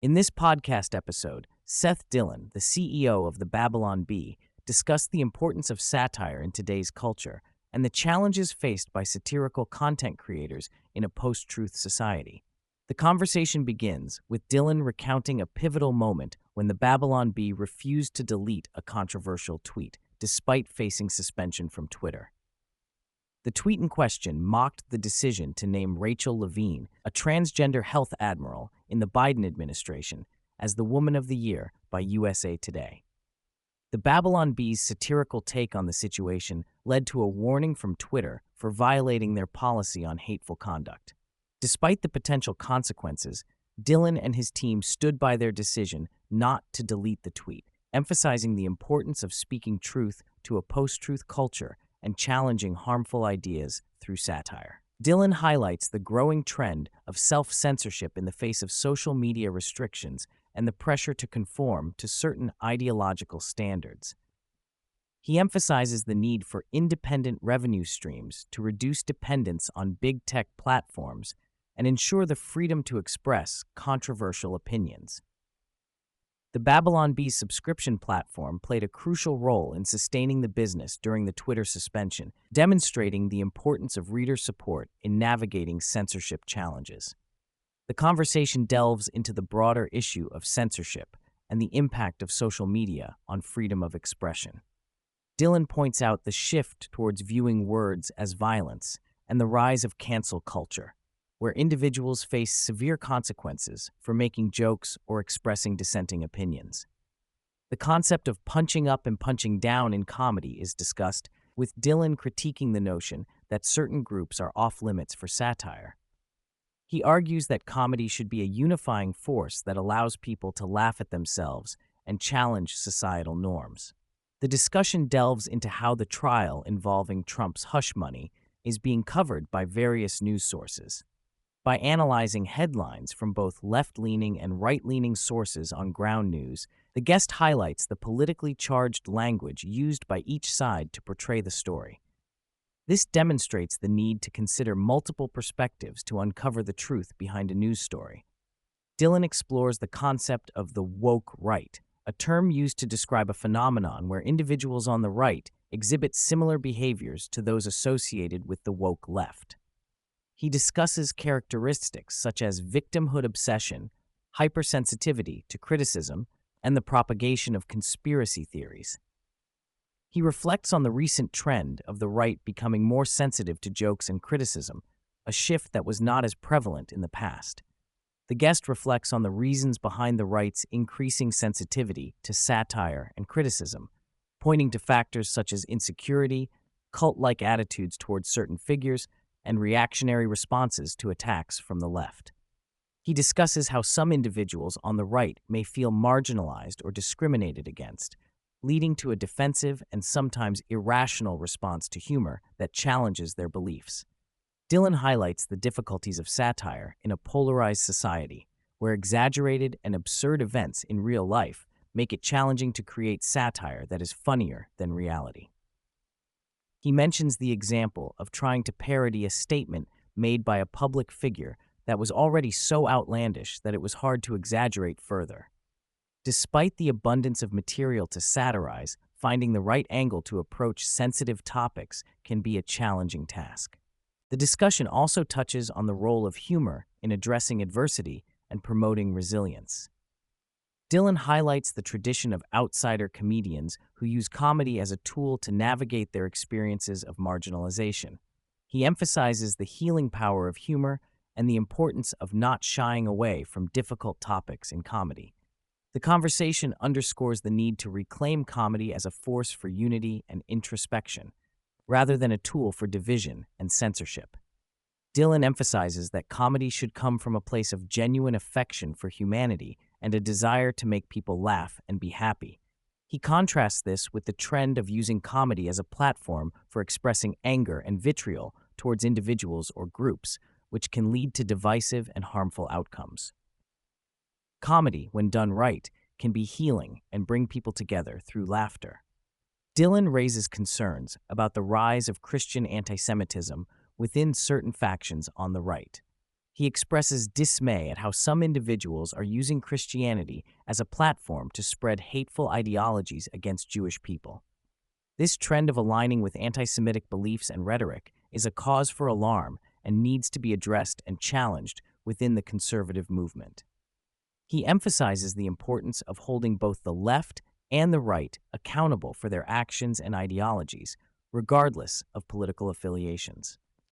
In this podcast episode, Seth Dillon, the CEO of the Babylon Bee, discussed the importance of satire in today's culture and the challenges faced by satirical content creators in a post-truth society. The conversation begins with Dillon recounting a pivotal moment when the Babylon Bee refused to delete a controversial tweet, despite facing suspension from Twitter. The tweet in question mocked the decision to name Rachel Levine, a transgender health admiral in the Biden administration, as the Woman of the Year by USA Today. The Babylon Bee's satirical take on the situation led to a warning from Twitter for violating their policy on hateful conduct. Despite the potential consequences, Dillon and his team stood by their decision not to delete the tweet, emphasizing the importance of speaking truth to a post-truth culture and challenging harmful ideas through satire. Dillon highlights the growing trend of self-censorship in the face of social media restrictions and the pressure to conform to certain ideological standards. He emphasizes the need for independent revenue streams to reduce dependence on big tech platforms and ensure the freedom to express controversial opinions. The Babylon Bee subscription platform played a crucial role in sustaining the business during the Twitter suspension, demonstrating the importance of reader support in navigating censorship challenges. The conversation delves into the broader issue of censorship and the impact of social media on freedom of expression. Dillon points out the shift towards viewing words as violence and the rise of cancel culture, where individuals face severe consequences for making jokes or expressing dissenting opinions. The concept of punching up and punching down in comedy is discussed, with Dillon critiquing the notion that certain groups are off-limits for satire. He argues that comedy should be a unifying force that allows people to laugh at themselves and challenge societal norms. The discussion delves into how the trial involving Trump's hush money is being covered by various news sources. By analyzing headlines from both left-leaning and right-leaning sources on ground news, the guest highlights the politically charged language used by each side to portray the story. This demonstrates the need to consider multiple perspectives to uncover the truth behind a news story. Dillon explores the concept of the woke right, a term used to describe a phenomenon where individuals on the right exhibit similar behaviors to those associated with the woke left. He discusses characteristics such as victimhood obsession, hypersensitivity to criticism, and the propagation of conspiracy theories. He reflects on the recent trend of the right becoming more sensitive to jokes and criticism, a shift that was not as prevalent in the past. The guest reflects on the reasons behind the right's increasing sensitivity to satire and criticism, pointing to factors such as insecurity, cult-like attitudes towards certain figures, and reactionary responses to attacks from the left. He discusses how some individuals on the right may feel marginalized or discriminated against, leading to a defensive and sometimes irrational response to humor that challenges their beliefs. Dillon highlights the difficulties of satire in a polarized society, where exaggerated and absurd events in real life make it challenging to create satire that is funnier than reality. He mentions the example of trying to parody a statement made by a public figure that was already so outlandish that it was hard to exaggerate further. Despite the abundance of material to satirize, finding the right angle to approach sensitive topics can be a challenging task. The discussion also touches on the role of humor in addressing adversity and promoting resilience. Dillon highlights the tradition of outsider comedians who use comedy as a tool to navigate their experiences of marginalization. He emphasizes the healing power of humor and the importance of not shying away from difficult topics in comedy. The conversation underscores the need to reclaim comedy as a force for unity and introspection, rather than a tool for division and censorship. Dillon emphasizes that comedy should come from a place of genuine affection for humanity and a desire to make people laugh and be happy. He contrasts this with the trend of using comedy as a platform for expressing anger and vitriol towards individuals or groups, which can lead to divisive and harmful outcomes. Comedy, when done right, can be healing and bring people together through laughter. Dillon raises concerns about the rise of Christian anti-Semitism within certain factions on the right. He expresses dismay at how some individuals are using Christianity as a platform to spread hateful ideologies against Jewish people. This trend of aligning with anti-Semitic beliefs and rhetoric is a cause for alarm and needs to be addressed and challenged within the conservative movement. He emphasizes the importance of holding both the left and the right accountable for their actions and ideologies, regardless of political affiliations.